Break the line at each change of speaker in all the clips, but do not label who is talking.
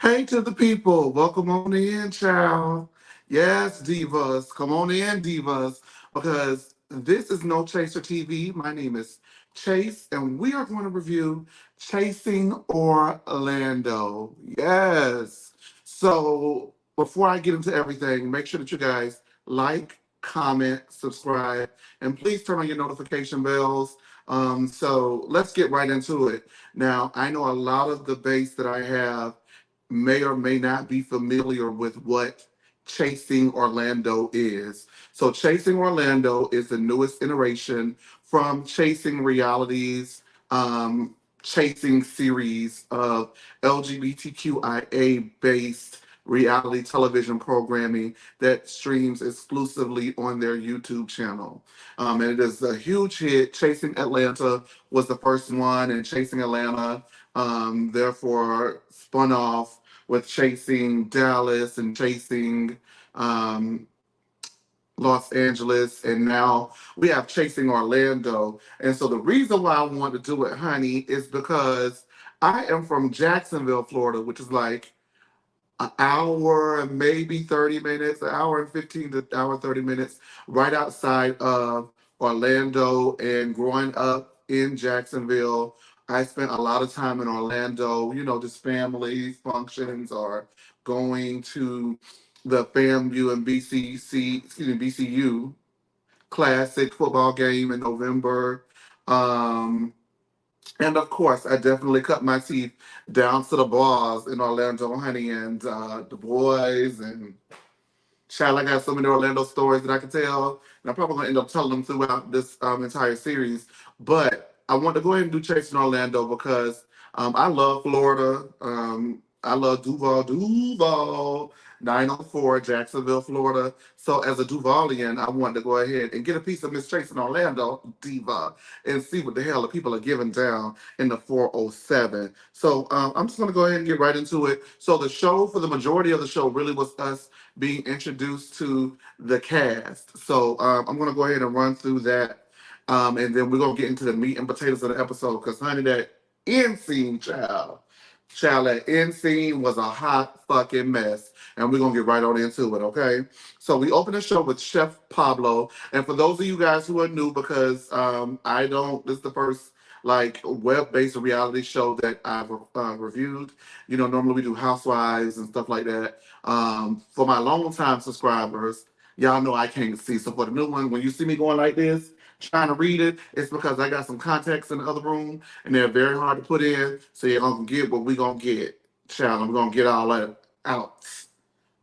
Hey to the people, welcome on in, child. Yes, divas, come on in, divas, because this is No Chaser TV. My name is Chase, and we are going to review Chasing Orlando. Yes. So before I get into everything, make sure that you guys like, comment, subscribe, and please turn on your notification bells. So let's get right into it. Now, I know a lot of the base that I have may or may not be familiar with what Chasing Orlando is. So, Chasing Orlando is the newest iteration from Chasing Reality's Chasing series of LGBTQIA based reality television programming that streams exclusively on their YouTube channel. And it is a huge hit. Chasing Atlanta was the first one, and Chasing Atlanta therefore spun off with Chasing Dallas and Chasing um, Los Angeles, and now we have Chasing Orlando. And so the reason why I want to do it, honey, is because I am from Jacksonville, Florida, which is like an hour and maybe 30 minutes, an hour and 15 to hour 30 minutes right outside of Orlando. And growing up in Jacksonville, I spent a lot of time in Orlando, just family functions or going to the FAMU and BCU Classic football game in November. Um, and of course, I definitely cut my teeth down to the bars in Orlando, honey, and the boys. And child, I got so many Orlando stories that I can tell. And I'm probably going to end up telling them throughout this entire series. But I want to go ahead and do Chasing Orlando because I love Florida. I love Duval, 904, Jacksonville, Florida. So as a Duvalian, I wanted to go ahead and get a piece of Miss Chasing Orlando, Diva, and see what the hell the people are giving down in the 407. So I'm just going to go ahead and get right into it. So the show, for the majority of the show, really was us being introduced to the cast. So I'm going to go ahead and run through that. And then we're going to get into the meat and potatoes of the episode because, honey, that end scene, child, that end scene was a hot fucking mess. And we're going to get right on into it, okay? So we open the show with Chef Pablo. And for those of you guys who are new, because this is the first like web-based reality show that I've reviewed. Normally we do Housewives and stuff like that. For my long-time subscribers, y'all know I can't see. So for the new one, when you see me going like this, trying to read it, it's because I got some contacts in the other room, and they're very hard to put in. So you're gonna get what we gonna get, child. I'm gonna get all that out.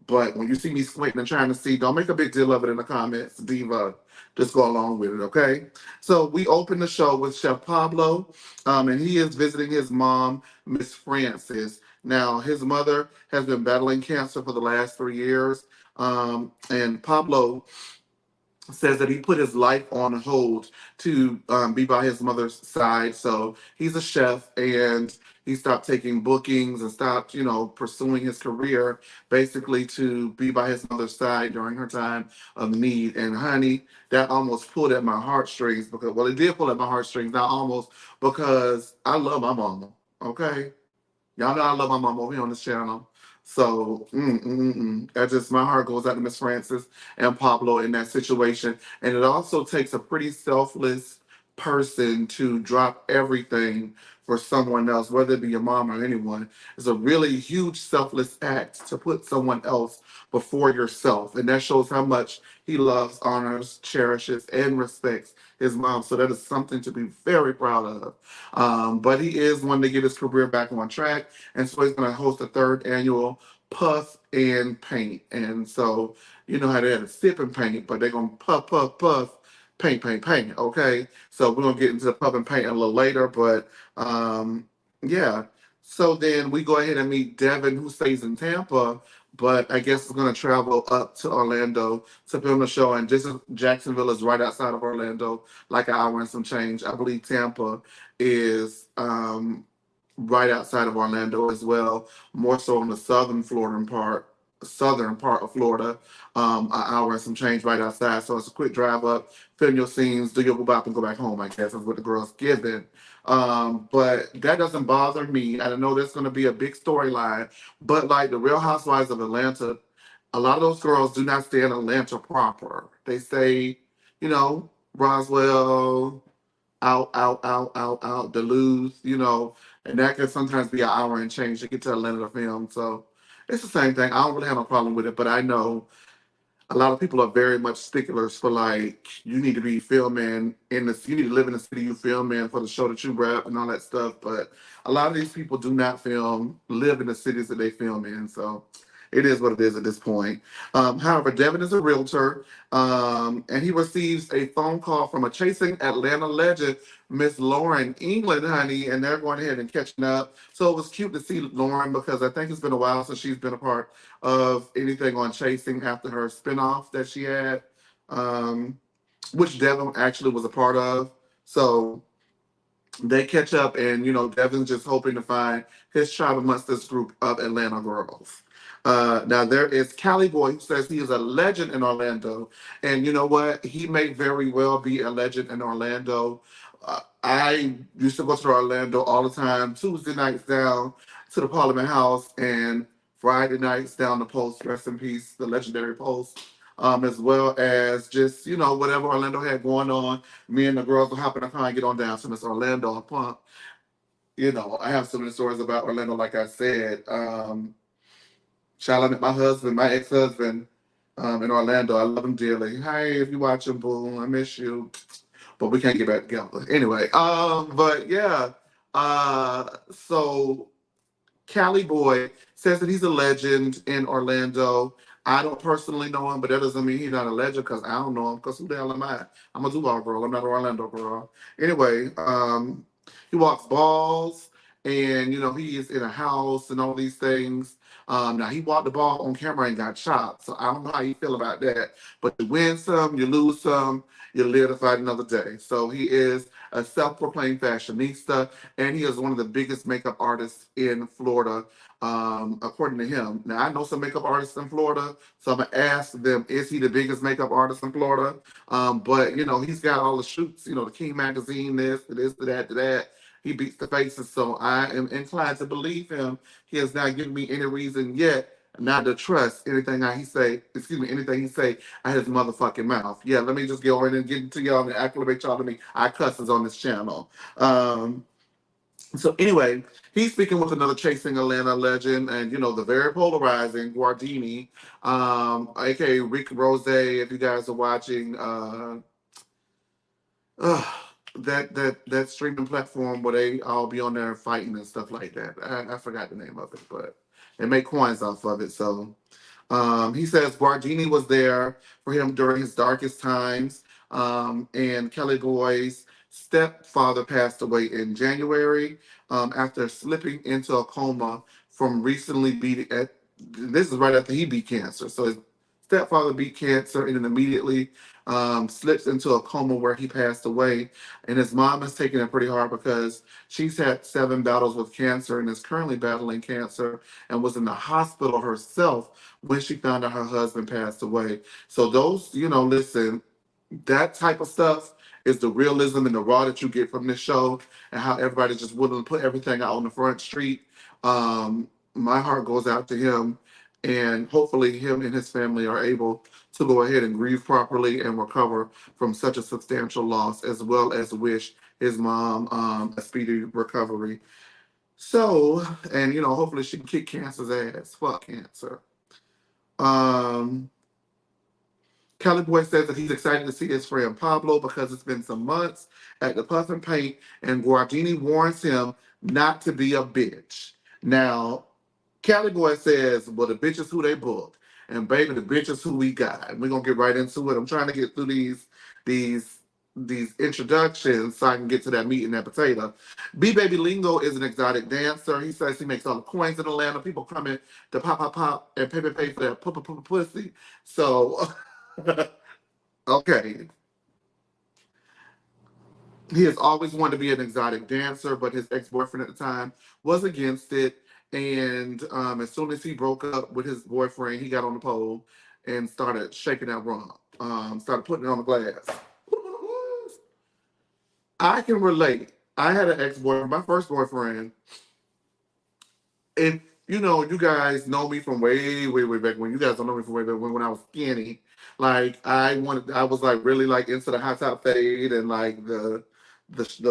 But when you see me squinting and trying to see, don't make a big deal of it in the comments, Diva. Just go along with it, okay? So we open the show with Chef Pablo, and he is visiting his mom, Miss Francis. Now, his mother has been battling cancer for the last 3 years, and Pablo says that he put his life on hold to be by his mother's side. So he's a chef, and he stopped taking bookings and stopped, pursuing his career basically to be by his mother's side during her time of need. And honey, that almost pulled at my heartstrings because, well, it did pull at my heartstrings, not almost, because I love my mama. Okay. Y'all know I love my mom over here on this channel. So, that just, my heart goes out to Miss Francis and Pablo in that situation. And it also takes a pretty selfless person to drop everything for someone else, whether it be your mom or anyone. It's a really huge selfless act to put someone else before yourself. And that shows how much he loves, honors, cherishes, and respects his mom. So that is something to be very proud of. But he is wanting to get his career back on track. And so he's going to host the third annual Puff and Paint. And so, you know how they had a sip and paint, but they're going to puff, puff, puff, paint, paint, paint. Okay. So we're going to get into the puff and paint a little later. But yeah. So then we go ahead and meet Devin, who stays in Tampa, but I guess is going to travel up to Orlando to film the show. And just Jacksonville is right outside of Orlando, like an hour and some change. I believe Tampa is right outside of Orlando as well, more so on the southern Florida part. southern part of Florida, an hour and some change right outside. So it's a quick drive up, film your scenes, do your bop, and go back home. I guess is what the girl's given. But that doesn't bother me. I know there's going to be a big storyline, but like the Real Housewives of Atlanta, a lot of those girls do not stay in Atlanta proper. They stay, Roswell, out, Duluth, and that can sometimes be an hour and change to get to Atlanta to film. So it's the same thing. I don't really have a problem with it, but I know a lot of people are very much sticklers for like you need to be filming you need to live in the city you film in for the show that you rep and all that stuff. But a lot of these people do not live in the cities that they film in. So it is what it is at this point. However, Devin is a realtor, and he receives a phone call from a chasing Atlanta legend, Miss Lauren England, honey, and they're going ahead and catching up. So it was cute to see Lauren because I think it's been a while since she's been a part of anything on Chasing after her spinoff that she had, um, which Devin actually was a part of. So they catch up, and Devin's just hoping to find his tribe amongst this group of Atlanta girls. Now there is Cali Boy who says he is a legend in Orlando, and you know what? He may very well be a legend in Orlando. I used to go to Orlando all the time. Tuesday nights down to the Parliament House, and Friday nights down the Post. Rest in peace, the legendary Post. As well as just whatever Orlando had going on, me and the girls will hop in the car and get on down to Miss Orlando Pump. I have so many stories about Orlando, like I said. Shout out to my husband, my ex-husband, in Orlando. I love him dearly. Hey, if you watching, boo, I miss you. But we can't get back together. Anyway, but yeah. So Cali Boy says that he's a legend in Orlando. I don't personally know him, but that doesn't mean he's not a legend because I don't know him. Because who the hell am I? I'm a Duval girl. I'm not an Orlando girl. Anyway, he walks balls, and he is in a house and all these things. Now he walked the ball on camera and got shot, so I don't know how you feel about that. But you win some, you lose some, you live to fight another day. So he is a self-proclaimed fashionista, and he is one of the biggest makeup artists in Florida, according to him. Now, I know some makeup artists in Florida, so I'm going to ask them, is he the biggest makeup artist in Florida? But, he's got all the shoots, the King Magazine, this, that. He beats the faces, so I am inclined to believe him. He has not given me any reason yet not to trust anything he say out his motherfucking mouth. Yeah, let me just go in and get into y'all and acclimate y'all to me. I cusses on this channel. So anyway, he's speaking with another Chasing Atlanta legend, and the very polarizing Guardini, aka Rick Rose. If you guys are watching, uh, that streaming platform where they all be on there fighting and stuff like that. I forgot the name of it, but they make coins off of it. So he says Guardini was there for him during his darkest times, and Kelly Boy's stepfather passed away in January after slipping into a coma from recently beating at. This is right after he beat cancer. So his stepfather beat cancer and then immediately slips into a coma where he passed away. And his mom is taking it pretty hard because she's had 7 battles with cancer and is currently battling cancer and was in the hospital herself when she found out her husband passed away. So those, listen, that type of stuff is the realism and the raw that you get from this show and how everybody's just willing to put everything out on the front street. My heart goes out to him, and hopefully him and his family are able to go ahead and grieve properly and recover from such a substantial loss, as well as wish his mom a speedy recovery. So, and hopefully she can kick cancer's ass. Fuck cancer. Um, Kelly Boy says that he's excited to see his friend Pablo because it's been some months at the Puff and Paint, and Guardini warns him not to be a bitch. Now, Cali Boy says, well, the bitch is who they booked. And baby, the bitch is who we got. And we're gonna get right into it. I'm trying to get through these these introductions so I can get to that meat and that potato. B Baby Lingo is an exotic dancer. He says he makes all the coins in Atlanta. People coming to pop and pay for that pussy. So okay. He has always wanted to be an exotic dancer, but his ex boyfriend at the time was against it. And as soon as he broke up with his boyfriend, he got on the pole and started shaking that rum. Started putting it on the glass. I can relate. I had an ex boyfriend, my first boyfriend, and you guys know me from way, way, way back when. You guys don't know me from way back when I was skinny. Like I was like really like into the hot top fade and like the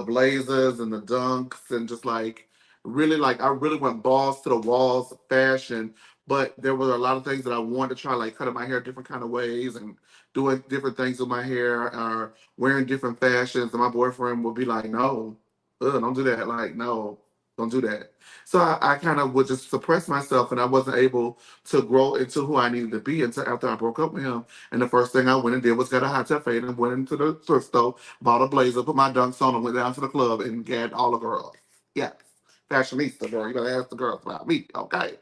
blazers and the dunks and just like really like I really went balls to the walls of fashion. But there were a lot of things that I wanted to try, like cutting my hair different kind of ways and doing different things with my hair or wearing different fashions. And my boyfriend would be like, "No, don't do that. Like, no, don't do that." So I kind of would just suppress myself, and I wasn't able to grow into who I needed to be until after I broke up with him. And the first thing I went and did was got a hot tub fade and went into the thrift store, bought a blazer, put my dunks on, and went down to the club and gagged all the girls. Yes, fashionista girl. You gotta ask the girls about me, okay?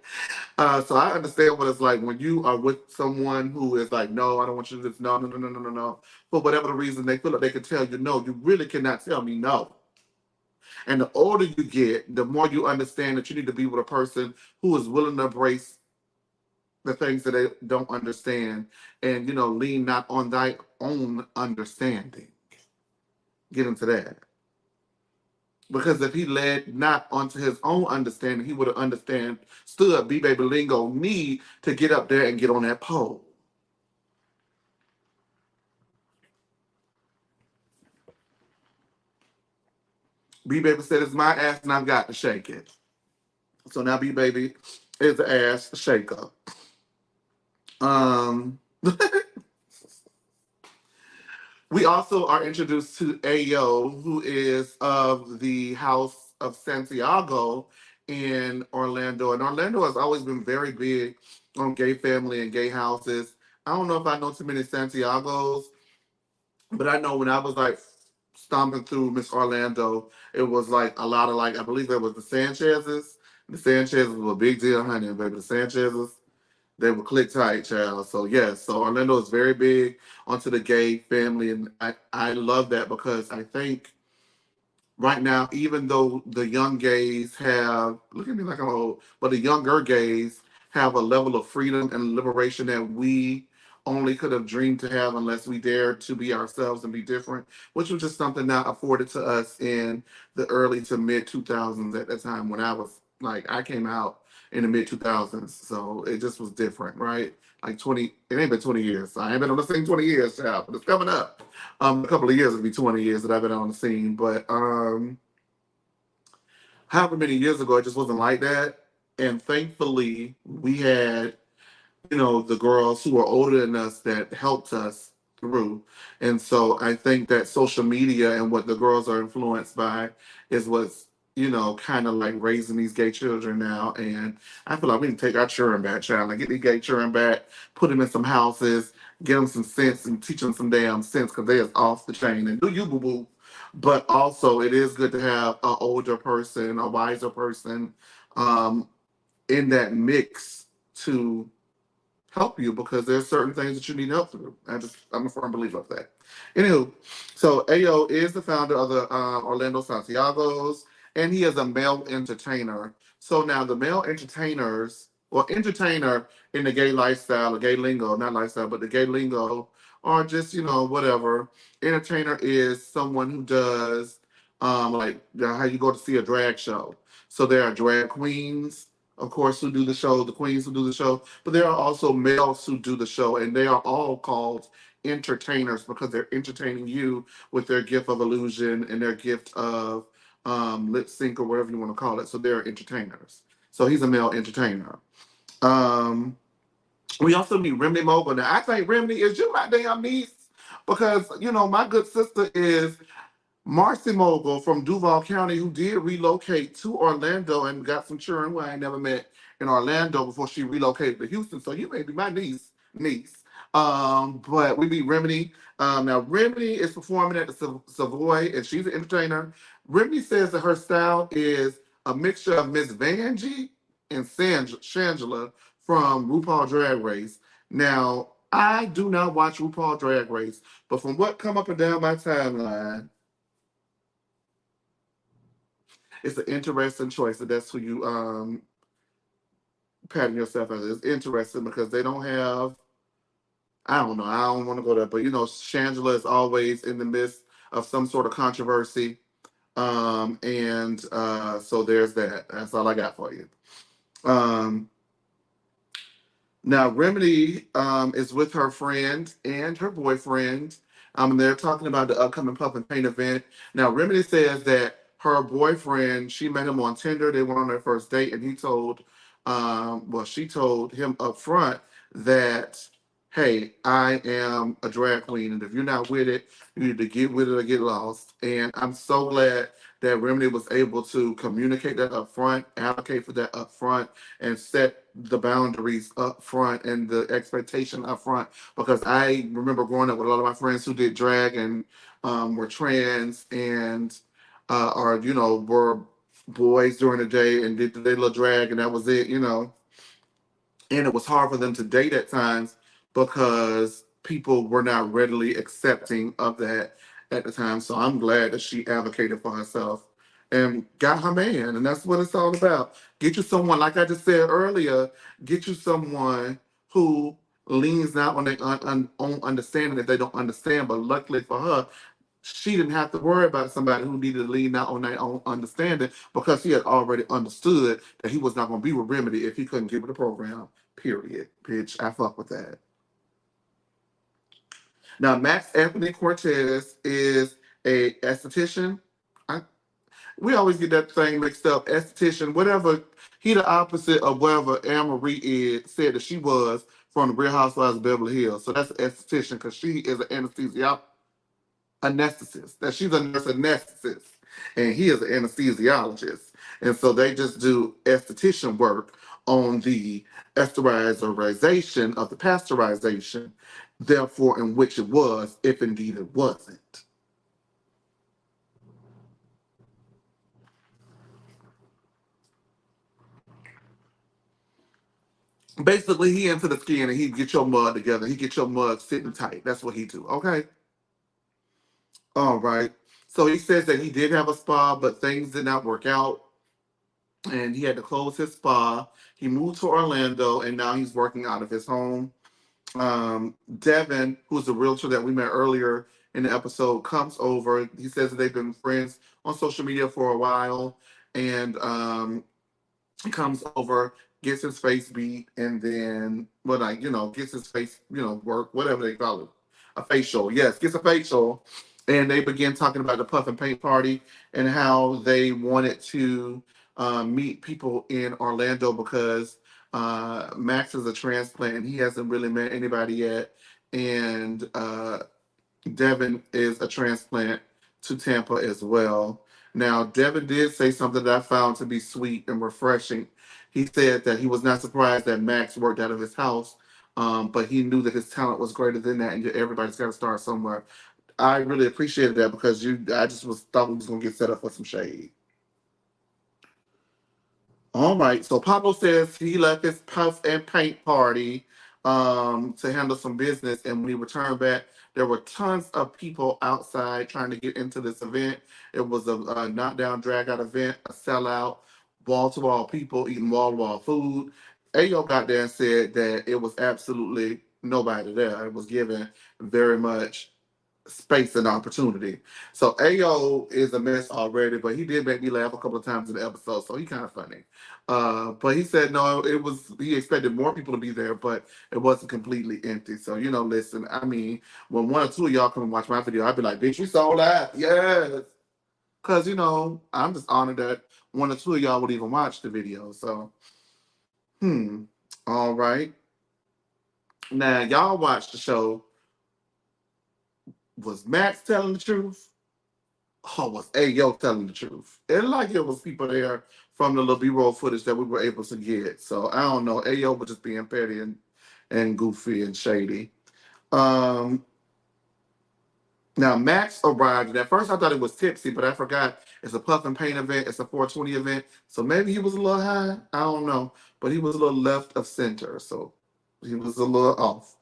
So I understand what it's like when you are with someone who is like, no, I don't want you to do this. No, no, no, no, no, no, no. For whatever the reason, they feel like they can tell you no. You really cannot tell me no. And the older you get, the more you understand that you need to be with a person who is willing to embrace the things that they don't understand and, lean not on thy own understanding. Get into that. Because if he led not onto his own understanding, he would have understood B Baby Lingo need to get up there and get on that pole. B Baby said it's my ass and I've got to shake it. So now B Baby is the ass shaker. Um We also are introduced to Ayo, who is of the House of Santiago in Orlando. And Orlando has always been very big on gay family and gay houses. I don't know if I know too many Santiagos, but I know when I was like stomping through Miss Orlando, it was like a lot of like, I believe it was the Sanchez's. The Sanchez's was a big deal, honey, baby. The Sanchez's, they were click tight, child. So yes, so Orlando is very big onto the gay family, and I love that because I think right now, even though the young gays have look at me like I'm old, but the younger gays have a level of freedom and liberation that we only could have dreamed to have unless we dared to be ourselves and be different, which was just something not afforded to us in the early to mid 2000s at that time when I was like I came out in the mid 2000s, so it just was different, right? Like 20, it ain't been 20 years. So I ain't been on the scene 20 years, child, but it's coming up. A couple of years it'll be 20 years that I've been on the scene, but however many years ago, it just wasn't like that. And thankfully, we had the girls who were older than us that helped us through. And so I think that social media and what the girls are influenced by is what's, kind of like raising these gay children now. And I feel like we need to take our children back, child, like get these gay children back, put them in some houses, get them some sense and teach them some damn sense because they is off the chain and do you boo boo. But also, it is good to have an older person, a wiser person um, in that mix to help you because there's certain things that you need help through. I'm a firm believer of that. Anywho, so Ayo is the founder of the Orlando Santiago's, and he is a male entertainer. So now the male entertainers, or entertainer in the gay lifestyle, or gay lingo, not lifestyle, but the gay lingo, or just whatever. Entertainer is someone who does like how you go to see a drag show. So there are drag queens, of course, who do the show, the queens who do the show, but there are also males who do the show, and they are all called entertainers because they're entertaining you with their gift of illusion and their gift of lip sync or whatever you want to call it. So they're entertainers. So he's a male entertainer. Um, we also meet Remedy Mogul. Now, I think Remedy is you my damn niece because, my good sister is Marcy Mogul from Duval County, who did relocate to Orlando and got some children who I ain't never met in Orlando before she relocated to Houston. So you may be my niece. But we meet Remedy. Now Remedy is performing at the Savoy, and she's an entertainer. Remedy says that her style is a mixture of Miss Vanjie and Shangela from RuPaul Drag Race. Now I do not watch RuPaul Drag Race, but from what come up and down my timeline, it's an interesting choice. That that's who you patting yourself on. It's interesting because they don't have. I don't know. I don't want to go there, but Shangela is always in the midst of some sort of controversy. And so there's that. That's all I got for you. Um, Now, Remedy is with her friend and her boyfriend. And they're talking about the upcoming Puff and Paint event. Now, Remedy says that her boyfriend, she met him on Tinder. They went on their first date, and she told him up front that, hey, I am a drag queen, and if you're not with it, you need to get with it or get lost. And I'm so glad that Remedy was able to communicate that up front, advocate for that up front, and set the boundaries up front and the expectation up front. Because I remember growing up with a lot of my friends who did drag and were trans and or were boys during the day and did their little drag and that was it. And it was hard for them to date at times because people were not readily accepting of that at the time. So I'm glad that she advocated for herself and got her man, and that's what it's all about. Get you someone, like I just said earlier, get you someone who leans not on their own understanding if they don't understand. But luckily for her, she didn't have to worry about somebody who needed to lean out on their own understanding because he had already understood that he was not going to be with Remedy if he couldn't get with the program. Period. Bitch, I fuck with that. Now, Max Anthony Cortez is a esthetician. I, we always get that thing mixed up. Esthetician, whatever. He the opposite of whatever Anne Marie said that she was from the Real Housewives of Beverly Hills. So that's an esthetician because she is an anesthesiologist anesthetist. That she's a nurse anesthetist, and he is an anesthesiologist. And so they just do esthetician work on the esterization of the pasteurization, therefore, in which it was, if indeed it wasn't. Basically, he into the skin and he get your mud together. He get your mud sitting tight. That's what he do. Okay. All right. So he says that he did have a spa, but things did not work out and he had to close his spa. He moved to Orlando, and now he's working out of his home. Devin, who's the realtor that we met earlier in the episode, comes over. He says that they've been friends on social media for a while, and he comes over, gets his face beat, and then gets his face work, whatever they call it, a facial. Yes, gets a facial, and they begin talking about the puff and paint party and how they wanted to meet people in Orlando because Max is a transplant and he hasn't really met anybody yet, and Devin is a transplant to Tampa as well. Now, Devin did say something that I found to be sweet and refreshing. He said that he was not surprised that Max worked out of his house, but he knew that his talent was greater than that, and everybody's got to start somewhere. I really appreciated that because I just thought we was gonna get set up for some shade. All right. So Pablo says he left his puff and paint party to handle some business, and when he returned back, there were tons of people outside trying to get into this event. It was a knockdown, drag out event, a sellout, wall to wall people eating wall to wall food. Ayo got there and said that it was absolutely nobody there. It was given very much space and opportunity. So Ao is a mess already, but he did make me laugh a couple of times in the episode, so he kind of funny. But he said no, it was he expected more people to be there, but it wasn't completely empty. So listen, I mean, when one or two of y'all come and watch my video, I'd be like, "Bitch, you sold out, yes," because I'm just honored that one or two of y'all would even watch the video. So, all right. Now y'all watch the show. Was Max telling the truth? Was Ayo telling the truth? And like it was people there from the little B-roll footage that we were able to get. So I don't know. Ayo was just being petty and goofy and shady. Um, Now Max arrived, and at first I thought it was tipsy, but I forgot it's a puff and paint event. It's a 420 event, so maybe he was a little high. I don't know, but he was a little left of center, so he was a little off.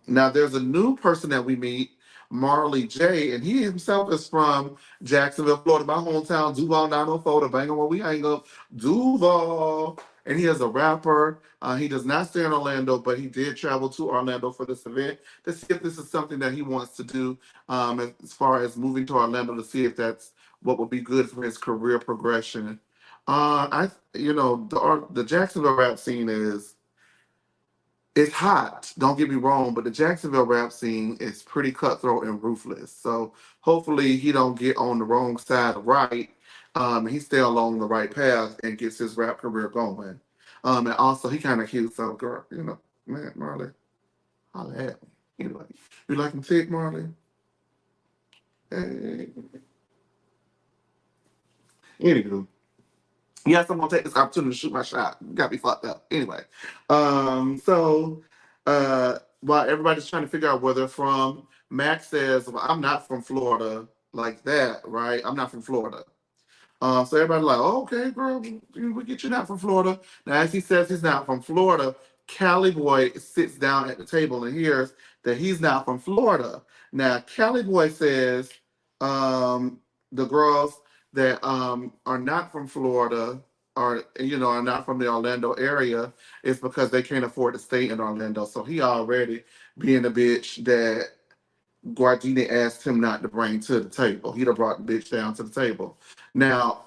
Now there's a new person that we meet, Marley J, and he himself is from Jacksonville, Florida, my hometown, Duval 904, the banger where we hang up, Duval. and he is a rapper. He does not stay in Orlando, but he did travel to Orlando for this event to see if this is something that he wants to do, as far as moving to Orlando, to see if that's what would be good for his career progression. The Jacksonville rap scene is it's hot. Don't get me wrong, but the Jacksonville rap scene is pretty cutthroat and ruthless. So hopefully he don't get on the wrong side of right. He stay along the right path and gets his rap career going. And also he kind of cute, so girl, man, Marley, holla at me. Anyway, you like him thick, Marley? Hey. Anywho, yes, I'm gonna take this opportunity to shoot my shot. Got me fucked up. Anyway, while everybody's trying to figure out where they're from, Max says, well, "I'm not from Florida like that, right? I'm not from Florida." So everybody like, oh, okay, girl, we get you not from Florida. Now, as he says he's not from Florida, Cali Boy sits down at the table and hears that he's not from Florida. Now, Cali Boy says the girls that are not from Florida are not from the Orlando area is because they can't afford to stay in Orlando. So he already being a bitch that Guardini asked him not to bring to the table. He'd have brought the bitch down to the table. Now,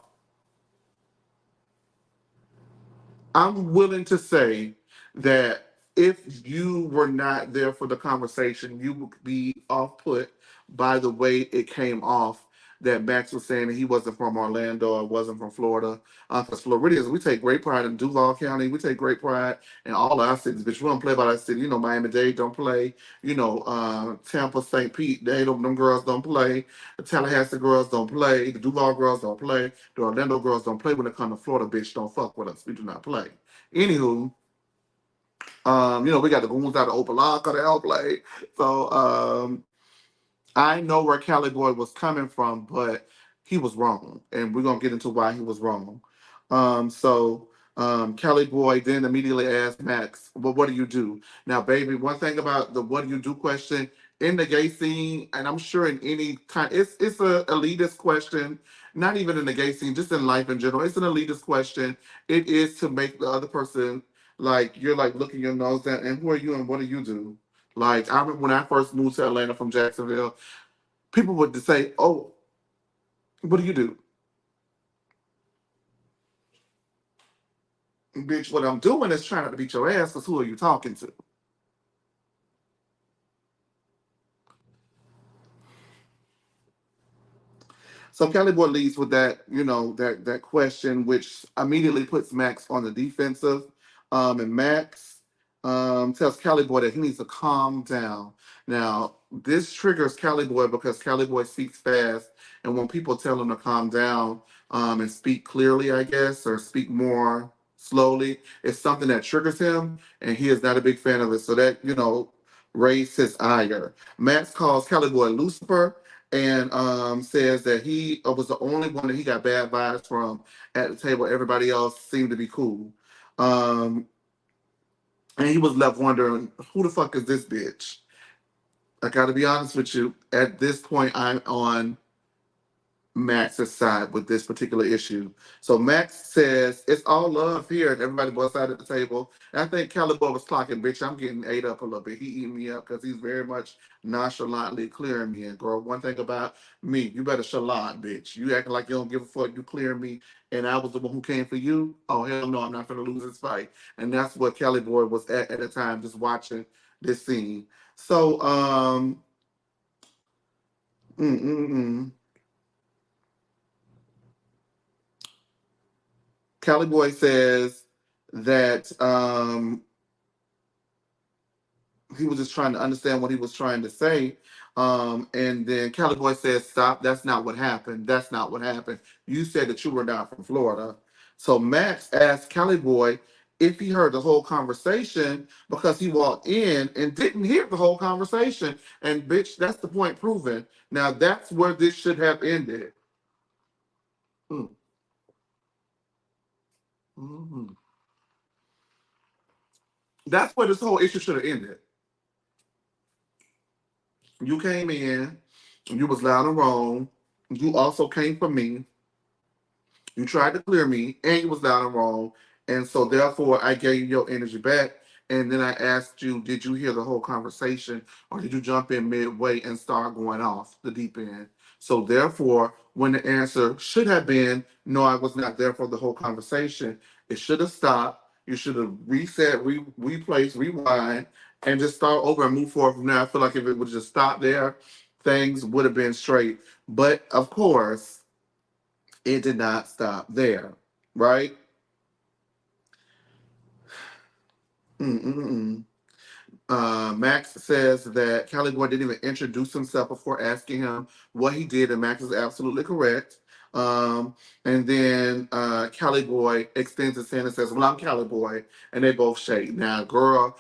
I'm willing to say that if you were not there for the conversation, you would be off put by the way it came off that Max was saying that he wasn't from Orlando or wasn't from Florida. Because Floridians, we take great pride in Duval County. We take great pride in all our cities, but we don't play by that city. Miami-Dade don't play. Tampa, St. Pete, them girls don't play. The Tallahassee girls don't play. The Duval girls don't play. The Orlando girls don't play when it comes to Florida. Bitch, don't fuck with us. We do not play. Anywho, we got the goons out of Opalaka that help play. So I know where Cali Boy was coming from, but he was wrong, and we're gonna get into why he was wrong. Cali Boy then immediately asked Max, "Well, what do you do now, baby?" One thing about the "what do you do" question in the gay scene, and I'm sure in any kind, it's a elitist question. Not even in the gay scene, just in life in general, it's an elitist question. It is to make the other person like you're like looking your nose down, and who are you and what do you do? Like I remember when I first moved to Atlanta from Jacksonville, people would say, "Oh, what do you do, bitch?" What I'm doing is trying not to beat your ass. Cause who are you talking to? So Kelly Boy leads with that, that question, which immediately puts Max on the defensive. And Max tells Cali Boy that he needs to calm down. Now, this triggers Cali Boy because Cali Boy speaks fast, and when people tell him to calm down and speak clearly, I guess, or speak more slowly, it's something that triggers him, and he is not a big fan of it. So that raised his ire. Max calls Cali Boy Lucifer and says that he was the only one that he got bad vibes from at the table. Everybody else seemed to be cool. Um, and he was left wondering, who the fuck is this bitch? I gotta be honest with you. At this point, I'm on Max's side with this particular issue. So Max says it's all love here, and everybody busts out at the table. And I think Caliber was clocking, bitch. I'm getting ate up a little bit. He eating me up because he's very much nonchalantly clearing me. And girl, one thing about me, you better chalant, bitch. You acting like you don't give a fuck. You clear me, and I was the one who came for you. Oh hell no, I'm not gonna lose this fight. And that's what Cali Boy was at the time, just watching this scene. So mm mm mm. Cali Boy says that he was just trying to understand what he was trying to say. And then Cali Boy says, "Stop. That's not what happened. That's not what happened. You said that you were not from Florida." So Max asked Cali Boy if he heard the whole conversation because he walked in and didn't hear the whole conversation. And bitch, that's the point proven. Now that's where this should have ended. Mm. Mhm. That's where this whole issue should have ended. You came in, you was loud and wrong. You also came for me. You tried to clear me, and you was loud and wrong. And so therefore I gave you your energy back. And then I asked you, did you hear the whole conversation or did you jump in midway and start going off the deep end? So therefore, when the answer should have been, no, I was not there for the whole conversation, it should have stopped. You should have reset, replaced, rewind, and just start over and move forward from there. I feel like if it would just stop there, things would have been straight. But of course, it did not stop there, right? Mm-mm-mm. Max says that Cali Boy didn't even introduce himself before asking him what he did, and Max is absolutely correct. And then Cali Boy extends his hand and says, "Well, I'm Cali Boy," and they both shake. Now, girl,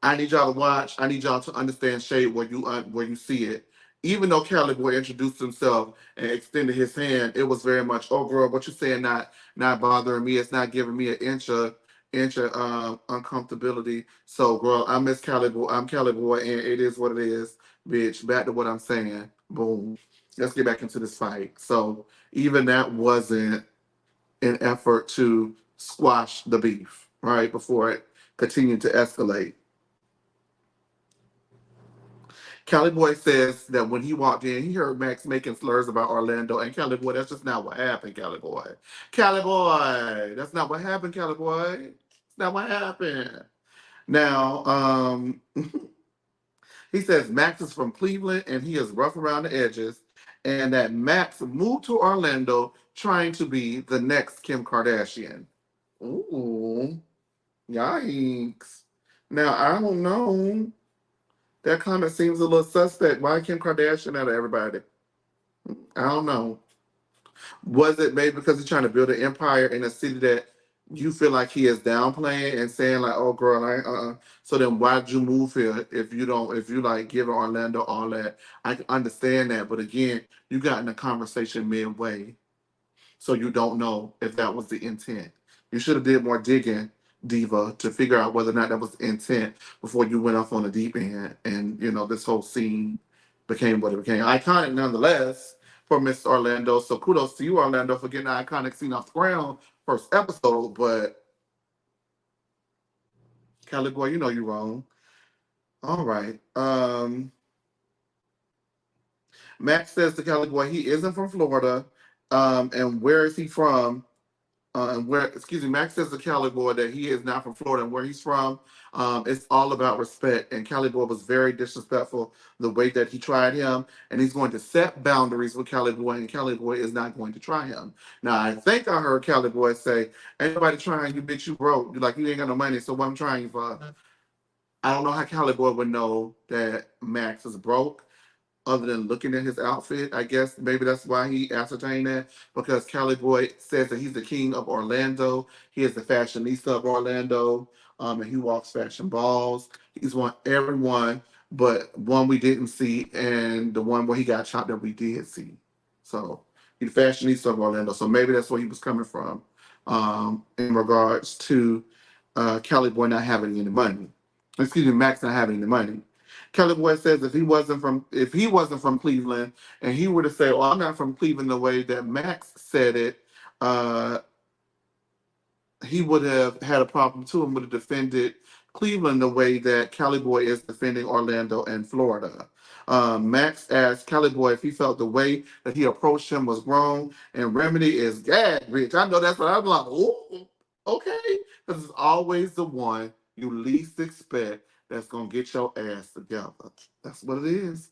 I need y'all to watch. I need y'all to understand shade where you see it. Even though Cali Boy introduced himself and extended his hand, it was very much, "Oh, girl, what you saying? Not bothering me. It's not giving me an inch of uncomfortability." So, girl, I miss Cali Boy. I'm Cali Boy, and it is what it is, bitch. Back to what I'm saying. Boom. Let's get back into this fight. So, even that wasn't an effort to squash the beef, right? Before it continued to escalate. Cali Boy says that when he walked in, he heard Max making slurs about Orlando. And Cali Boy, that's just not what happened, Cali Boy. Cali Boy, that's not what happened, Cali Boy. It's not what happened. Now, he says Max is from Cleveland and he is rough around the edges, and that Max moved to Orlando trying to be the next Kim Kardashian. Ooh, yikes. Now, I don't know. That comment seems a little suspect. Why Kim Kardashian out of everybody? I don't know. Was it maybe because he's trying to build an empire in a city that you feel like he is downplaying and saying like, "Oh, girl, So then why'd you move here if you don't? If you like giving Orlando all that, I can understand that. But again, you got in a conversation midway, so you don't know if that was the intent. You should have did more digging, Diva, to figure out whether or not that was the intent before you went off on the deep end. And this whole scene became what it became. Iconic nonetheless for Miss Orlando. So kudos to you, Orlando, for getting the iconic scene off the ground first episode. But Kelly boy, you know you're wrong. All right. Max says to Kelly boy he isn't from Florida. And where is he from? And where, excuse me, Max says to Cali Boy that he is not from Florida and where he's from. It's all about respect. And Cali Boy was very disrespectful the way that he tried him, and he's going to set boundaries with Cali Boy, and Cali Boy is not going to try him. Now, I think I heard Cali Boy say, "Ain't nobody trying you, bitch. You broke. You like you ain't got no money. So what I'm trying you for?" I don't know how Cali Boy would know that Max is broke other than looking at his outfit. I guess maybe that's why he ascertained that because Cali Boy says that he's the king of Orlando. He is the fashionista of Orlando, and he walks fashion balls. He's won everyone but one we didn't see, and the one where he got shot that we did see. So he's the fashionista of Orlando. So maybe that's where he was coming from in regards to Cali Boy not having any money. Excuse me, Max not having any money. Kelly Boy says if he wasn't from Cleveland and he were to say, "Oh, I'm not from Cleveland," the way that Max said it, uh, he would have had a problem too and would have defended Cleveland the way that Cali Boy is defending Orlando and Florida. Max asked Cali Boy if he felt the way that he approached him was wrong, and Remedy is gag, bitch. I know that's what I'm like. Ooh, okay, because it's always the one you least expect that's gonna get your ass together. That's what it is.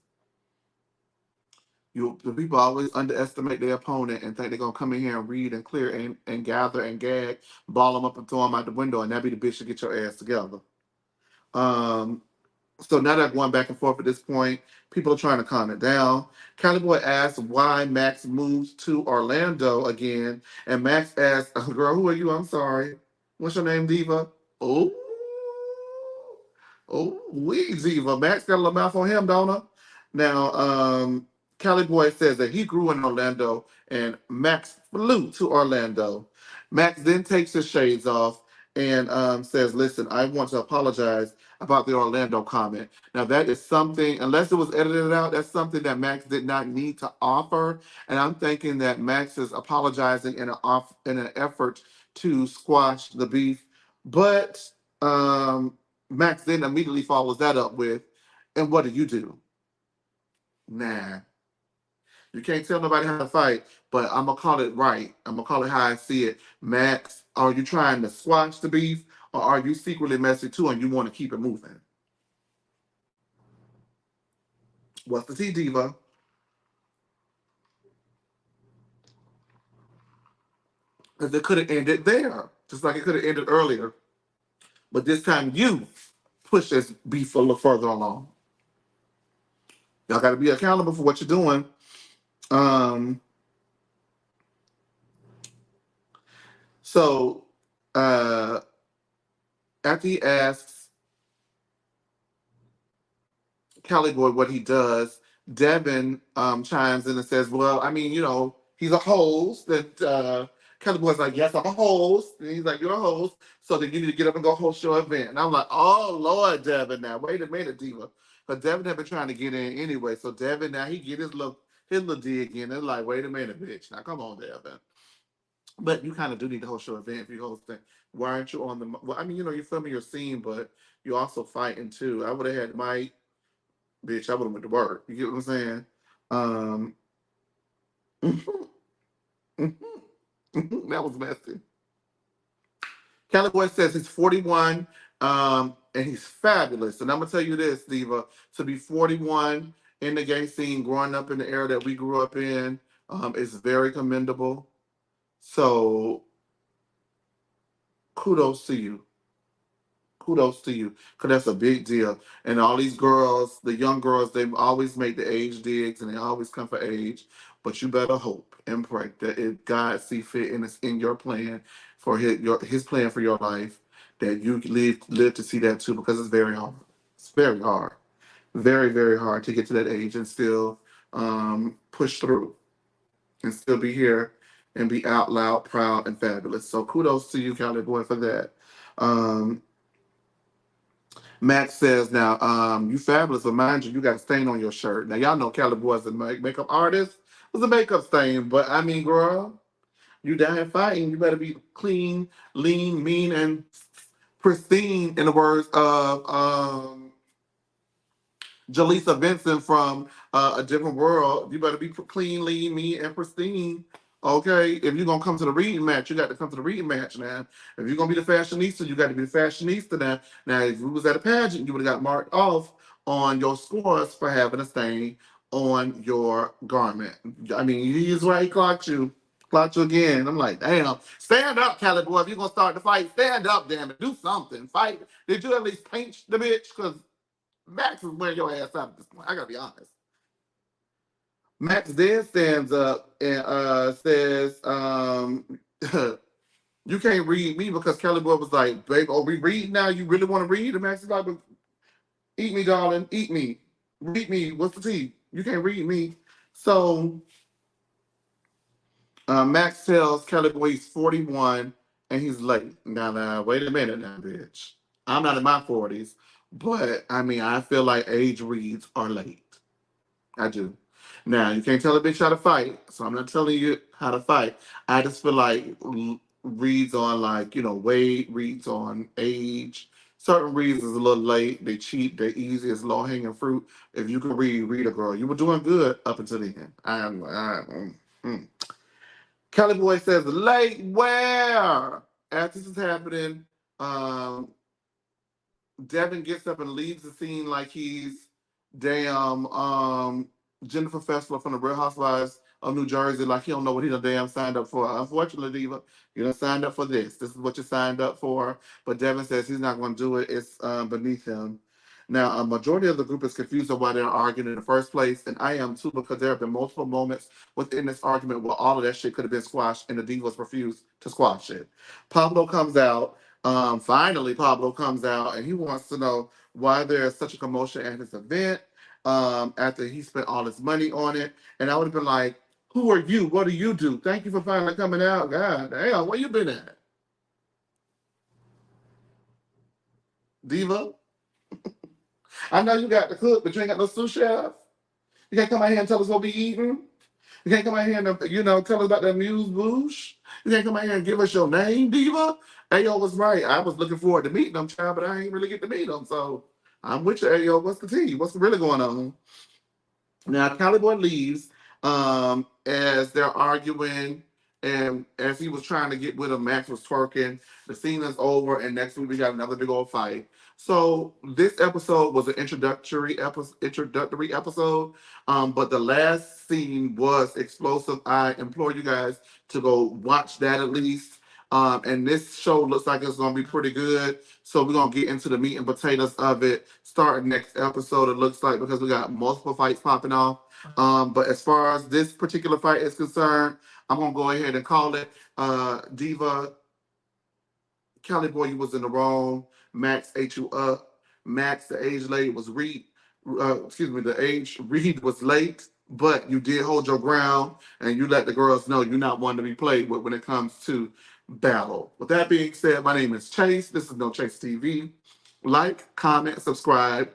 The people always underestimate their opponent and think they're gonna come in here and read and clear and gather and gag, ball them up and throw them out the window, and that be the bitch to get your ass together. Um, so now they're going back and forth at this point. People are trying to calm it down. Cali Boy asks why Max moved to Orlando again, and Max asks, oh, "Girl, who are you? I'm sorry. What's your name, Diva?" Oh, oh, we Diva. Max got a little mouth on him, don't her? Now, Cali Boy says that he grew in Orlando, and Max flew to Orlando. Max then takes his shades off and says, "Listen, I want to apologize about the Orlando comment. Now, that is something, unless it was edited out, that's something that Max did not need to offer. And I'm thinking that Max is apologizing in an effort to squash the beef. But um, Max then immediately follows that up with, and what do you do? Nah, you can't tell nobody how to fight, but I'm gonna call it right. I'm gonna call it how I see it. Max, are you trying to squash the beef, or are you secretly messy too, and you want to keep it moving? What's the T, Diva? Because it could have ended there, just like it could have ended earlier. But this time you push this beef a little further along. Y'all got to be accountable for what you're doing. Um, so uh, after he asks Cali Boy what he does, Devin chimes in and says, "Well, I mean, he's a host." That Cali Boy's like, "Yes, I'm a host." And he's like, "You're a host, so then you need to get up and go host your event." And I'm like, "Oh Lord, Devin, now wait a minute, Diva." But Devin had been trying to get in anyway, so Devin now he get his little dig in. And like, wait a minute, bitch. Now come on, Devin. But you kind of do need to host your event if you host it. Why aren't you on the? Well, I mean, you're filming your scene, but you're also fighting too. I would have had Mike, bitch. I would have went to work. You get what I'm saying? Um, that was messy. Kelly Boy says he's 41, and he's fabulous. And I'm gonna tell you this, Diva, to be 41 in the gay scene, growing up in the era that we grew up in, is very commendable. So kudos to you. Kudos to you, because that's a big deal. And all these girls, the young girls, they always make the age digs and they always come for age. But you better hope and pray that if God see fit and it's in your plan for his plan for your life, that you live to see that too, because it's very hard. It's very hard, very very hard to get to that age and still push through and still be here and be out loud, proud, and fabulous. So kudos to you, Cali Boy, for that. Um, Max says, now, you fabulous, but mind you, you got a stain on your shirt. Now, y'all know Cali Boy's a makeup artist. It was a makeup stain, but I mean, girl, you down here fighting. You better be clean, lean, mean, and pristine, in the words of Jaleesa Vincent from A Different World. You better be clean, lean, mean, and pristine. Okay, if you're gonna come to the reading match, you got to come to the reading match now. If you're gonna be the fashionista, you got to be the fashionista now. Now, if you was at a pageant, you would have got marked off on your scores for having a stain on your garment. I mean, he's right, he clocked you again. I'm like, damn, stand up, Cali Boy. If you're gonna start the fight, stand up, damn it, do something, fight. Did you at least paint the bitch? Because Max is wearing your ass out at this point. I gotta be honest. Max then stands up and says, "You can't read me," because Kelly Boy was like, "Babe, are we read now? You really want to read?" And Max is like, "Eat me, darling. Eat me. Read me. What's the tea? You can't read me." So Max tells Kelly Boy he's 41 and he's late. Now, wait a minute now, bitch. I'm not in my 40s, but I mean, I feel like age reads are late. I do. Now you can't tell a bitch how to fight, so I'm not telling you how to fight. I just feel like reads on like weight, reads on age. Certain reads is a little late. They cheap. They're easy. It's low hanging fruit. If you can read a girl. You were doing good up until the end. Kelly Boy says late where as this is happening. Um, Devin gets up and leaves the scene like he's damn Jennifer Fessler from the Real Housewives of New Jersey, like he don't know what he done damn signed up for. Unfortunately, Diva, you done signed up for this. This is what you signed up for. But Devin says he's not going to do it. It's beneath him. Now, a majority of the group is confused on why they're arguing in the first place, and I am too, because there have been multiple moments within this argument where all of that shit could have been squashed, and the Divas refused to squash it. Pablo comes out. Finally, Pablo comes out, and he wants to know why there's such a commotion at his event. After he spent all his money on it, and I would have been like, "Who are you? What do you do? Thank you for finally coming out, God damn, where you been at, Diva? I know you got the cook, but you ain't got no sous chef. You can't come out here and tell us what we eating." You can't come out here and tell us about the amuse bouche. You can't come out here and give us your name, diva. Ayo was right. I was looking forward to meeting them, child, but I ain't really get to meet them. So I'm with you, Ayo. What's the tea? What's really going on? Now, Cali Boy leaves as they're arguing, and as he was trying to get with him, Max was twerking. The scene is over, and next week we got another big old fight. So this episode was an introductory episode, but the last scene was explosive. I implore you guys to go watch that at least. And this show looks like it's gonna be pretty good. So we're gonna get into the meat and potatoes of it starting next episode. It looks like because we got multiple fights popping off. But as far as this particular fight is concerned, I'm gonna go ahead and call it Diva. Cali Boy, you was in the wrong. Max ate you up. Max, the age late was Reed. Excuse me, the age Reed was late, but you did hold your ground and you let the girls know you're not one to be played with when it comes to battle. With that being said, my name is Chase. This is No Chase TV. Like, comment, subscribe.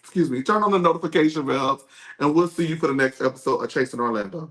Excuse me, turn on the notification bells, and we'll see you for the next episode of Chasing Orlando.